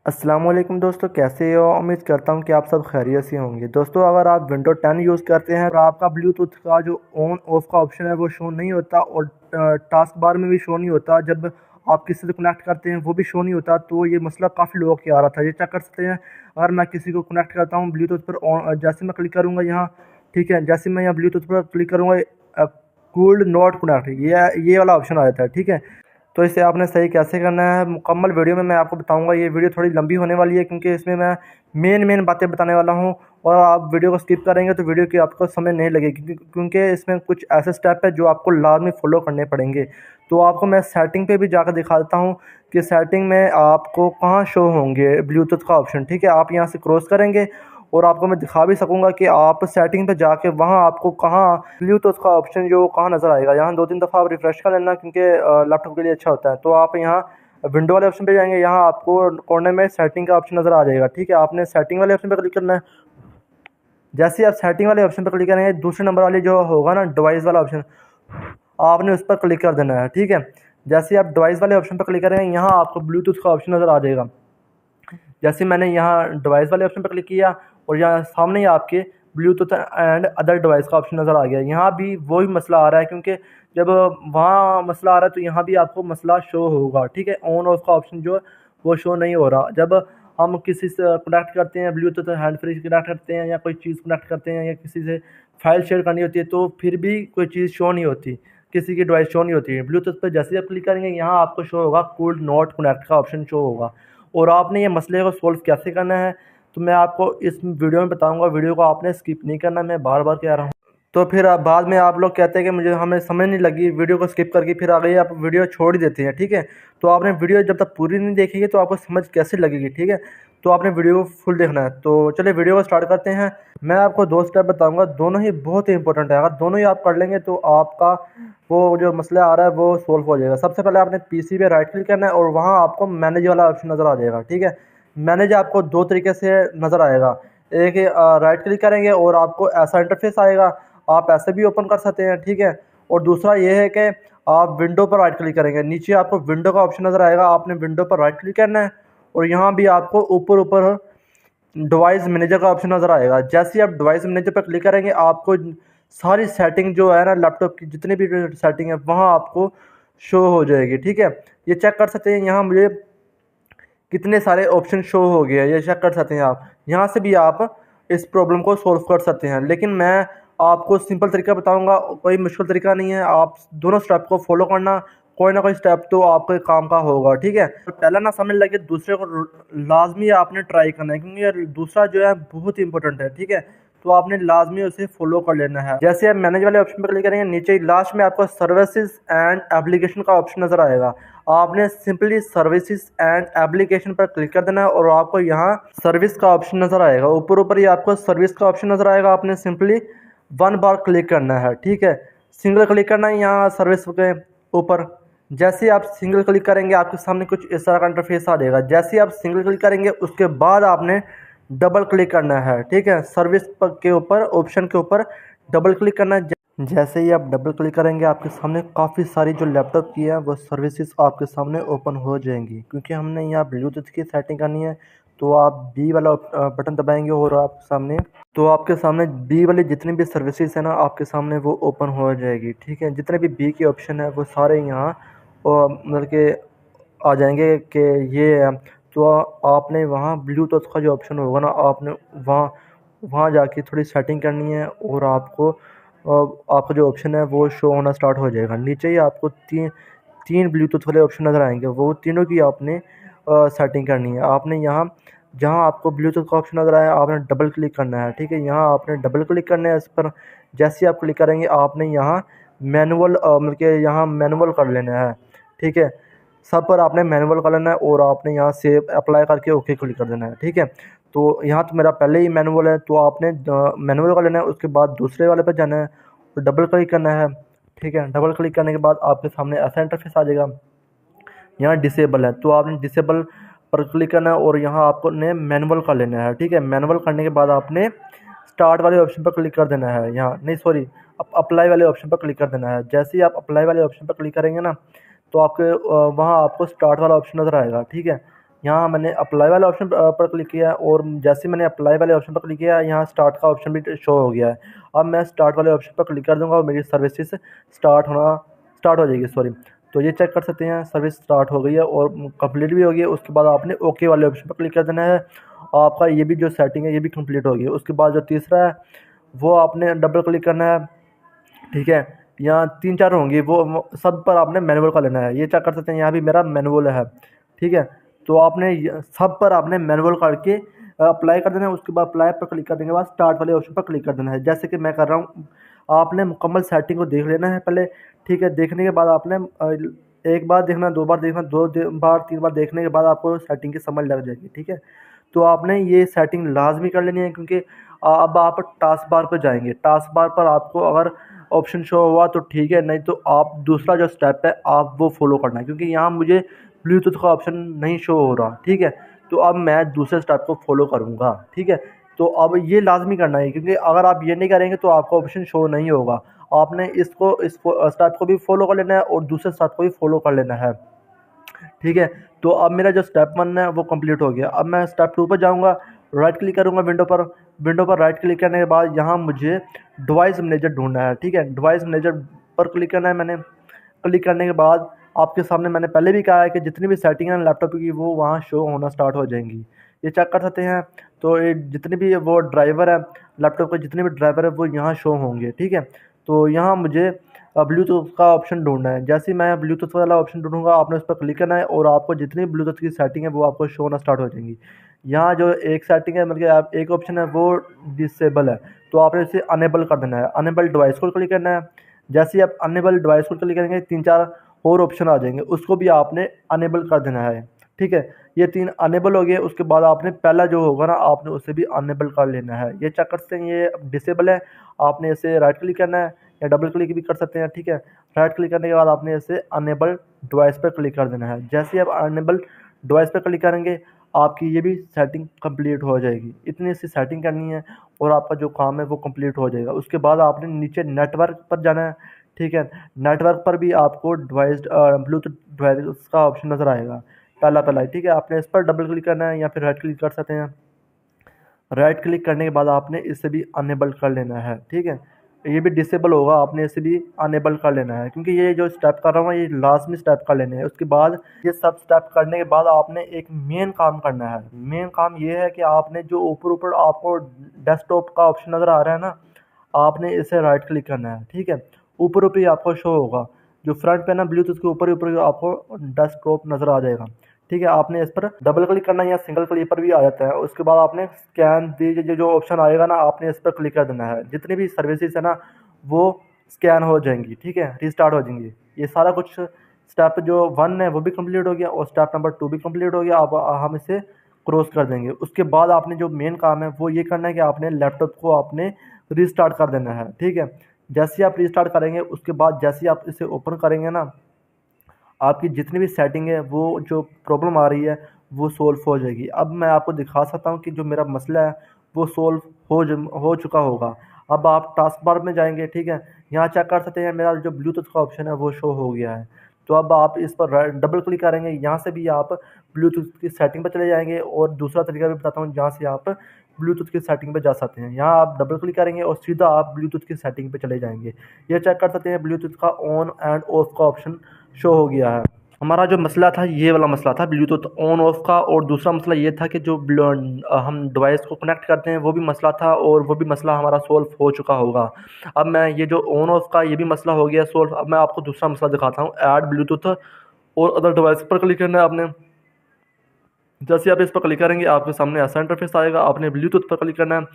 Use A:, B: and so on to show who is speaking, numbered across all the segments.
A: अस्सलाम वालेकुम दोस्तों, कैसे हो? उम्मीद करता हूँ कि आप सब खैरियत से होंगे। दोस्तों, अगर आप विंडो 10 यूज़ करते हैं और आपका ब्लूटूथ का जो ऑन ऑफ का ऑप्शन है वो शो नहीं होता और टास्क बार में भी शो नहीं होता, जब आप किसी से कनेक्ट करते हैं वो भी शो नहीं होता, तो ये मसला काफ़ी लोगों के आ रहा था। ये चेक कर सकते हैं। अगर मैं किसी को कनेक्ट करता हूँ ब्लूटूथ पर, जैसे मैं क्लिक करूँगा यहाँ, ठीक है, जैसे मैं यहाँ ब्लूटूथ पर क्लिक करूँगा, कूल्ड नॉट कनेक्ट, ये वाला ऑप्शन आ जाता है। ठीक है, तो इसे आपने सही कैसे करना है मुकम्मल वीडियो में मैं आपको बताऊंगा। ये वीडियो थोड़ी लंबी होने वाली है क्योंकि इसमें मैं मेन बातें बताने वाला हूँ, और आप वीडियो को स्किप करेंगे तो वीडियो की आपको समझ नहीं लगेगी, क्योंकि इसमें कुछ ऐसे स्टेप है जो आपको लाजमी फॉलो करने पड़ेंगे। तो आपको मैं सेटिंग पे भी जाकर दिखा देता हूँ कि सेटिंग में आपको कहाँ शो होंगे ब्लूटूथ का ऑप्शन। ठीक है, आप यहाँ से क्रॉस करेंगे और आपको मैं दिखा भी सकूंगा कि आप सेटिंग पे जाके वहाँ आपको कहाँ ब्लूटूथ का ऑप्शन जो कहाँ नज़र आएगा। यहाँ 2-3 दफ़ा आप रिफ़्रेश कर लेना क्योंकि लैपटॉप के लिए अच्छा होता है। तो आप यहाँ विंडो वाले ऑप्शन पे जाएंगे, यहाँ आपको कोने में सेटिंग का ऑप्शन नज़र आ जाएगा। ठीक है, आपने सेटिंग वाले ऑप्शन पर क्लिक करना है। जैसे ही आप सेटिंग वाले ऑप्शन पर क्लिक करेंगे, दूसरे नंबर वाली जो होगा ना डिवाइस वाला ऑप्शन, आपने उस पर क्लिक कर देना है। ठीक है, जैसे ही आप डिवाइस वाले ऑप्शन पर क्लिक करेंगे, यहाँ आपको ब्लूटूथ का ऑप्शन नज़र आ जाएगा। जैसे मैंने यहाँ डिवाइस वाले ऑप्शन पर क्लिक किया और यहाँ सामने ही आपके ब्लूटूथ एंड अदर डिवाइस का ऑप्शन नज़र आ गया। यहाँ भी वही मसला आ रहा है क्योंकि जब वहाँ मसला आ रहा है तो यहाँ भी आपको मसला शो होगा। ठीक है, ऑन ऑफ का ऑप्शन जो है वो शो नहीं हो रहा। जब हम किसी से कनेक्ट करते हैं, ब्लूटूथ हैंड फ्री कनेक्ट करते हैं या कोई चीज़ कनेक्ट करते हैं या किसी से फाइल शेयर करनी होती है, तो फिर भी कोई चीज़ शो नहीं होती, किसी की डिवाइस शो नहीं होती है। ब्लूटूथ पर जैसे ही आप क्लिक करेंगे, यहाँ आपको शो होगा कूल्ड नॉट कनेक्ट का ऑप्शन शो होगा। और आपने ये मसले को सॉल्व कैसे करना है तो मैं आपको इस वीडियो में बताऊंगा। वीडियो को आपने स्किप नहीं करना, मैं बार बार कह रहा हूँ। तो फिर आप बाद में आप लोग कहते हैं कि मुझे हमें समझ नहीं लगी, वीडियो को स्किप करके फिर आगे आप वीडियो छोड़ ही देते हैं। ठीक है, तो आपने वीडियो जब तक पूरी नहीं देखेंगे तो आपको समझ कैसे लगेगी। ठीक है, तो आपने वीडियो को फुल देखना है। तो चलिए वीडियो को स्टार्ट करते हैं। मैं आपको 2 स्टेप बताऊंगा, दोनों ही बहुत ही इंपॉर्टेंट है। अगर दोनों ही आप कर लेंगे तो आपका वो जो मसला आ रहा है वो सॉल्व हो जाएगा। सबसे पहले आपने पीसी पे राइट क्लिक करना है और वहाँ आपको मैनेज वाला ऑप्शन नज़र आ जाएगा। ठीक है, मैनेज आपको 2 तरीके से नज़र आएगा। एक राइट क्लिक करेंगे और आपको ऐसा इंटरफेस आएगा, आप ऐसे भी ओपन कर सकते हैं। ठीक है, और दूसरा ये है कि आप विंडो पर राइट क्लिक करेंगे, नीचे आपको विंडो का ऑप्शन नज़र आएगा, आपने विंडो पर राइट क्लिक करना है और यहाँ भी आपको ऊपर ऊपर डिवाइस मैनेजर का ऑप्शन नज़र आएगा। जैसे ही आप डिवाइस मैनेजर पर क्लिक करेंगे, आपको सारी सेटिंग जो है ना लैपटॉप की जितनी भी सेटिंग है वहाँ आपको शो हो जाएगी। ठीक है, ये चेक कर सकते हैं, यहाँ मुझे कितने सारे ऑप्शन शो हो गए हैं, ये चेक कर सकते हैं आप। यहाँ से भी आप इस प्रॉब्लम को सॉल्व कर सकते हैं, लेकिन मैं आपको सिंपल तरीका बताऊंगा, कोई मुश्किल तरीका नहीं है। आप दोनों स्टेप को फॉलो करना, कोई ना कोई स्टेप तो आपके काम का होगा। ठीक है, तो पहला ना समझ लगे, दूसरे को लाजमी आपने ट्राई करना है क्योंकि ये दूसरा जो है बहुत ही इंपॉर्टेंट है। ठीक है, तो आपने लाजमी उसे फॉलो कर लेना है। जैसे आप मैनेज वाले ऑप्शन पर क्लिक करेंगे, नीचे लास्ट में आपको सर्विसेज एंड एप्लीकेशन का ऑप्शन नज़र आएगा, आपने सिंपली सर्विसेज एंड एप्लीकेशन पर क्लिक कर देना है और आपको यहाँ सर्विस का ऑप्शन नज़र आएगा। ऊपर ऊपर ही आपको सर्विस का ऑप्शन नज़र आएगा, आपने सिंपली 1 बार क्लिक करना है। ठीक है, सिंगल क्लिक करना है यहाँ सर्विस के ऊपर। जैसे ही आप सिंगल क्लिक करेंगे, आपके सामने कुछ इस तरह का इंटरफेस आ जाएगा। जैसे ही आप सिंगल क्लिक करेंगे, उसके बाद आपने डबल क्लिक करना है। ठीक है, सर्विस के ऊपर ऑप्शन के ऊपर डबल क्लिक करना है। जैसे ही आप डबल क्लिक करेंगे, आपके सामने काफ़ी सारी जो लैपटॉप की है वो सर्विसेज आपके सामने ओपन हो जाएंगी। क्योंकि हमने यहाँ ब्लूटूथ की सेटिंग करनी है, तो आप बी वाला बटन दबाएंगे और आपके सामने बी वाली जितनी भी सर्विसेज है ना, आपके सामने वो ओपन हो जाएगी। ठीक है, जितने भी बी के ऑप्शन है वो सारे यहाँ मतलब के आ जाएंगे कि ये है। तो आपने वहाँ ब्लूटूथ का जो ऑप्शन होगा ना, आपने वहाँ वहाँ जाके थोड़ी सेटिंग करनी है और आपका जो ऑप्शन है वो शो होना स्टार्ट हो जाएगा। नीचे ही आपको तीन ब्लूटूथ वाले ऑप्शन नज़र आएंगे, वो तीनों की आपने सेटिंग करनी है। आपने यहाँ जहाँ आपको ब्लूटूथ का ऑप्शन नज़र आया, आपने डबल क्लिक करना है। ठीक है, यहाँ आपने डबल क्लिक करना है इस पर। जैसे ही आप क्लिक करेंगे, आपने यहाँ मैनुअल मतलब कि यहाँ मैनुअल कर लेना है। ठीक है, सब पर आपने मैनुअल कर लेना है और आपने यहाँ सेव अप्लाई करके ओके क्लिक कर देना है। ठीक है, तो यहाँ तो मेरा पहले ही मैनुअल है, तो आपने मैनुअल कर लेना है। उसके बाद दूसरे वाले पर जाना है और डबल क्लिक करना है। ठीक है, डबल क्लिक करने के बाद आपके सामने ऐसा इंटरफेस आ जाएगा। यहाँ डिसेबल है, तो आपने डिसेबल पर क्लिक करना है और यहाँ आपको ने मैनुअल कर लेना है। ठीक है, मैनुअल करने के बाद आपने स्टार्ट वाले ऑप्शन पर क्लिक कर देना है। यहाँ नहीं, सॉरी, अप्लाई वाले ऑप्शन पर क्लिक कर देना है। जैसे ही आप अप्लाई वाले ऑप्शन पर क्लिक करेंगे ना, तो आपके वहाँ आपको स्टार्ट वाला ऑप्शन नज़र आएगा। ठीक है, यहाँ मैंने अप्लाई वाले ऑप्शन पर क्लिक किया है, और जैसे मैंने अप्लाई वाले ऑप्शन पर क्लिक किया यहाँ स्टार्ट का ऑप्शन भी शो हो गया है। अब मैं स्टार्ट वाले ऑप्शन पर क्लिक कर दूंगा और मेरी सर्विसेज स्टार्ट हो जाएगी, सॉरी। तो ये चेक कर सकते हैं सर्विस स्टार्ट हो गई है और कंप्लीट भी हो गई है। उसके बाद आपने ओके वाले ऑप्शन पर क्लिक कर देना है। आपका ये भी जो सेटिंग है ये भी कंप्लीट हो गई है। उसके बाद जो तीसरा है वो आपने डबल क्लिक करना है, ठीक है। यहाँ 3-4 होंगी, वो सब पर आपने मैनुअल का लेना है। ये चेक कर सकते हैं यहाँ भी मेरा मैनुअल है, ठीक है। तो आपने सब पर आपने मैनुअल करके अप्लाई कर देना है। उसके बाद अप्लाई पर क्लिक करने के बाद स्टार्ट वाले ऑप्शन पर क्लिक कर देना है, जैसे कि मैं कर रहा हूँ। आपने मुकम्मल सेटिंग को देख लेना है पहले, ठीक है। देखने के बाद आपने एक बार देखना, 2 बार देखना, 2 बार 3 बार देखने के बाद आपको सेटिंग की समझ लग जाएगी, ठीक है। तो आपने ये सेटिंग लाजमी कर लेनी है, क्योंकि अब आप टास्क बार पर जाएंगे। टास्क बार पर आपको अगर ऑप्शन शो हुआ तो ठीक है, नहीं तो आप दूसरा जो स्टेप है आप वो फॉलो करना है, क्योंकि यहाँ मुझे ब्लूटूथ का ऑप्शन नहीं शो हो रहा, ठीक है। तो अब मैं दूसरे स्टेप को फॉलो करूँगा, ठीक है। तो अब ये लाजमी करना है, क्योंकि अगर आप ये नहीं करेंगे तो आपका ऑप्शन शो नहीं होगा। आपने इस स्टेप को भी फॉलो कर लेना है और दूसरे स्टेप को भी फॉलो कर लेना है, ठीक है। तो अब मेरा जो स्टेप 1 है वो कंप्लीट हो गया। अब मैं स्टेप 2 पर जाऊँगा, राइट क्लिक करूँगा विंडो पर राइट क्लिक करने के बाद यहाँ मुझे डिवाइस मैनेजर ढूंढना है, ठीक है। डिवाइस मैनेजर पर क्लिक करना है। मैंने क्लिक करने के बाद आपके सामने मैंने पहले भी कहा है कि जितनी भी सेटिंग है लैपटॉप की वो वहाँ शो होना स्टार्ट हो जाएंगी, ये चेक कर सकते हैं। तो ये जितने भी वो ड्राइवर है लैपटॉप के, जितने भी ड्राइवर है वो यहाँ शो होंगे, ठीक है। तो यहाँ मुझे ब्लूटूथ का ऑप्शन ढूंढना है। जैसे ही मैं ब्लूटूथ वाला ऑप्शन ढूंढूंगा आपने उस पर क्लिक करना है और आपको जितनी ब्लूटूथ की सेटिंग है वो आपको शो होना स्टार्ट हो जाएंगी। यहाँ जो एक सेटिंग है, मतलब आप एक ऑप्शन है वो डिसेबल है, तो आपने इसे अनेबल कर देना है। अनेबल डिवाइस को क्लिक करना है। जैसे ही आप अनेबल डिवाइस को क्लिक करेंगे 3-4 और ऑप्शन आ जाएंगे, उसको भी आपने अनेबल कर देना है, ठीक है। ये 3 अनेबल हो गए। उसके बाद आपने पहला जो होगा ना आपने उसे भी अनेबल कर लेना है। ये चेक कर सकते हैं ये डिसेबल है, आपने इसे राइट क्लिक करना है या डबल क्लिक भी कर सकते हैं, ठीक है। राइट क्लिक करने के बाद आपने इसे अनेबल डिवाइस पर क्लिक कर देना है। जैसे ही आप अनेबल डिवाइस पर क्लिक करेंगे आपकी ये भी सेटिंग कंप्लीट हो जाएगी। इतनी सी सेटिंग करनी है और आपका जो काम है वो कंप्लीट हो जाएगा। उसके बाद आपने नीचे नेटवर्क पर जाना है, ठीक है। नेटवर्क पर भी आपको डिवाइस ब्लूटूथ डिवाइस का ऑप्शन नज़र आएगा, पहला पहला ही, ठीक है। आपने इस पर डबल क्लिक करना है या फिर राइट क्लिक कर सकते हैं। राइट क्लिक करने के बाद आपने इसे भी अनेबल कर लेना है, ठीक है। ये भी डिसेबल होगा, आपने इसे भी अनेबल कर लेना है, क्योंकि ये जो स्टेप कर रहा हूँ ये लाजमी स्टेप कर लेने हैं। उसके बाद ये सब स्टेप करने के बाद आपने एक मेन काम करना है। मेन काम ये है कि आपने जो ऊपर ऊपर आपको डेस्कटॉप का ऑप्शन नज़र आ रहा है ना, आपने इसे राइट क्लिक करना है, ठीक है। ऊपर ऊपर ही आपको शो होगा, जो फ्रंट पे ना ब्लूटूथ के ऊपर ही ऊपर आपको डेस्कटॉप नज़र आ जाएगा, ठीक है। आपने इस पर डबल क्लिक करना है या सिंगल क्लिक पर भी आ जाता है। उसके बाद आपने स्कैन दीजिए जो ऑप्शन आएगा ना आपने इस पर क्लिक कर देना है। जितनी भी सर्विसेज है ना वो स्कैन हो जाएंगी, ठीक है, रिस्टार्ट हो जाएंगी। ये सारा कुछ स्टेप जो 1 है वो भी कंप्लीट हो गया और स्टेप नंबर 2 भी कंप्लीट हो गया। अब हम इसे क्रॉस कर देंगे। उसके बाद आपने जो मेन काम है वो ये करना है कि आपने लैपटॉप को आपने रिस्टार्ट कर देना है, ठीक है। जैसे ही आप रिस्टार्ट करेंगे उसके बाद जैसे ही आप इसे ओपन करेंगे ना आपकी जितनी भी सेटिंग है वो जो प्रॉब्लम आ रही है वो सोल्व हो जाएगी। अब मैं आपको दिखा सकता हूँ कि जो मेरा मसला है वो सोल्व हो चुका होगा। अब आप टास्क बार में जाएंगे, ठीक है। यहाँ चेक कर सकते हैं मेरा जो ब्लूटूथ का ऑप्शन है वो शो हो गया है। तो अब आप इस पर डबल क्लिक करेंगे, यहाँ से भी आप ब्लूटूथ की सेटिंग पर चले जाएंगे। और दूसरा तरीका भी बताता हूँ जहाँ से आप ब्लूटूथ की सेटिंग पे जा सकते हैं। यहाँ आप डबल क्लिक करेंगे और सीधा आप ब्लूटूथ की सेटिंग पे चले जाएंगे। ये चेक कर सकते हैं ब्लूटूथ का ऑन एंड ऑफ का ऑप्शन शो हो गया है। हमारा जो मसला था ये वाला मसला था ब्लूटूथ ऑन ऑफ का, और दूसरा मसला ये था कि जो हम डिवाइस को कनेक्ट करते हैं वो भी मसला था, और वो भी मसला हमारा सोल्व हो चुका होगा। अब मैं ये जो ऑन ऑफ का ये भी मसला हो गया सोल्व। अब मैं आपको दूसरा मसला दिखाता हूँ। ऐड ब्लूटूथ और अदर डिवाइस पर क्लिक करना है आपने। जैसे आप इस पर क्लिक करेंगे आपके सामने ऐसा इंटरफेस आएगा। आपने ब्लूटूथ पर क्लिक करना है।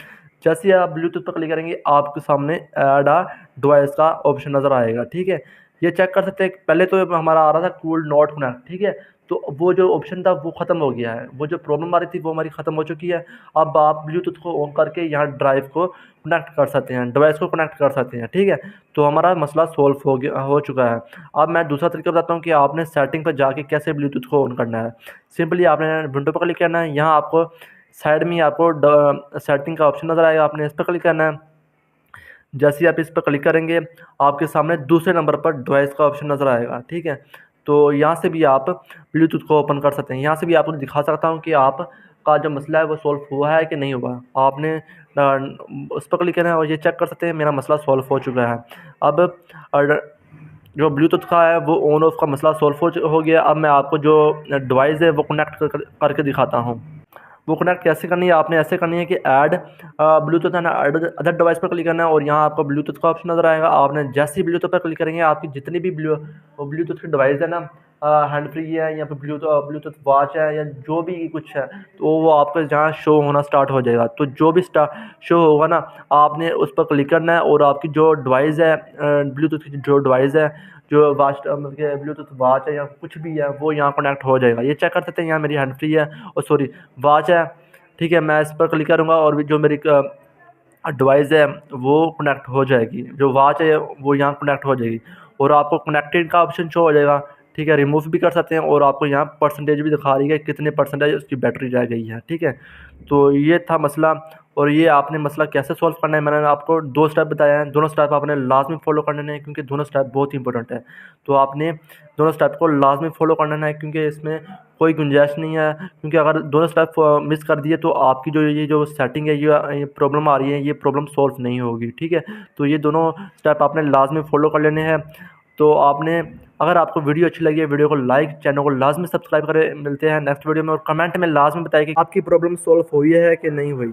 A: जैसे ही आप ब्लूटूथ पर क्लिक करेंगे आपके सामने ऐड आ डिवाइस का ऑप्शन नज़र आएगा, ठीक है। ये चेक कर सकते हैं पहले तो हमारा आ रहा था कूल नॉट कनेक्ट, ठीक है। तो वो जो ऑप्शन था वो ख़त्म हो गया है, वो जो प्रॉब्लम आ रही थी वो हमारी ख़त्म हो चुकी है। अब आप ब्लूटूथ को ऑन करके यहाँ ड्राइव को कनेक्ट कर सकते हैं, डिवाइस को कनेक्ट कर सकते हैं, ठीक है। तो हमारा मसला सॉल्व हो चुका है। अब मैं दूसरा तरीका बताता हूँ कि आपने सेटिंग पर जाके कैसे ब्लूटूथ को ऑन करना है। सिंपली आपने विंडो पर क्लिक करना है। यहाँ आपको साइड में आपको सेटिंग का ऑप्शन नज़र आएगा, आपने इस पर क्लिक करना है। जैसे ही आप इस पर क्लिक करेंगे आपके सामने दूसरे नंबर पर डिवाइस का ऑप्शन नज़र आएगा, ठीक है। तो यहाँ से भी आप ब्लूटूथ को ओपन कर सकते हैं। यहाँ से भी आपको दिखा सकता हूँ कि आप का जो मसला है वो सॉल्व हुआ है कि नहीं हुआ। आपने उस पर क्लिक करना है और ये चेक कर सकते हैं मेरा मसला सॉल्व हो चुका है। अब जो ब्लूटूथ का है वो ऑन ऑफ का मसला सॉल्व हो गया। अब मैं आपको जो डिवाइस है वो कनेक्ट करके दिखाता हूँ। वो कनेक्ट कैसे करनी है, आपने ऐसे करनी है कि ऐड ब्लूटूथ है ना, ऐड अदर डिवाइस पर क्लिक करना है और यहाँ आपको ब्लूटूथ का ऑप्शन नज़र आएगा। आपने जैसे ही ब्लूटूथ पर क्लिक करेंगे आपकी जितनी भी ब्लूटूथ की डिवाइस है ना, हैंड फ्री है या फिर ब्लूटूथ वॉच है या जो भी कुछ है, तो वो आपको जहाँ शो होना स्टार्ट हो जाएगा। तो जो भी शो होगा ना, आपने उस पर क्लिक करना है और आपकी जो डिवाइस है, ब्लूटूथ की जो डिवाइस है, जो वाच मतलब ब्लूटूथ वॉच है या कुछ भी है, वो यहाँ कनेक्ट हो जाएगा। ये चेक कर सकते हैं, यहाँ मेरी हैंड फ्री है और सॉरी वॉच है, ठीक है। मैं इस पर क्लिक करूँगा और जो मेरी डिवाइस है वो कनेक्ट हो जाएगी, जो वॉच है वो यहाँ कनेक्ट हो जाएगी और आपको कनेक्टेड का ऑप्शन शो हो जाएगा, ठीक है। रिमूव भी कर सकते हैं और आपको यहाँ परसेंटेज भी दिखा रही है कितने परसेंटेज उसकी बैटरी रह गई है, ठीक है। तो ये था मसला और ये आपने मसला कैसे सॉल्व करना है मैंने आपको 2 स्टेप बताया हैं। दोनों स्टेप आपने लाजमी फॉलो करने हैं क्योंकि दोनों स्टेप बहुत ही इंपॉर्टेंट है। तो आपने दोनों स्टेप को लाजमी फॉलो करना है क्योंकि इसमें कोई गुंजाइश नहीं है, क्योंकि अगर दोनों स्टेप मिस कर दिए तो आपकी ये जो सेटिंग है, ये प्रॉब्लम आ रही है, ये प्रॉब्लम सॉल्व नहीं होगी, ठीक है। तो ये दोनों स्टेप आपने लाजमी फॉलो कर लेने हैं। तो आपने, अगर आपको वीडियो अच्छी लगी है, वीडियो को लाइक, चैनल को लाजमी सब्सक्राइब करें। मिलते हैं नेक्स्ट वीडियो में और कमेंट में लाजमी बताइए कि आपकी प्रॉब्लम सॉल्व हुई है कि नहीं हुई।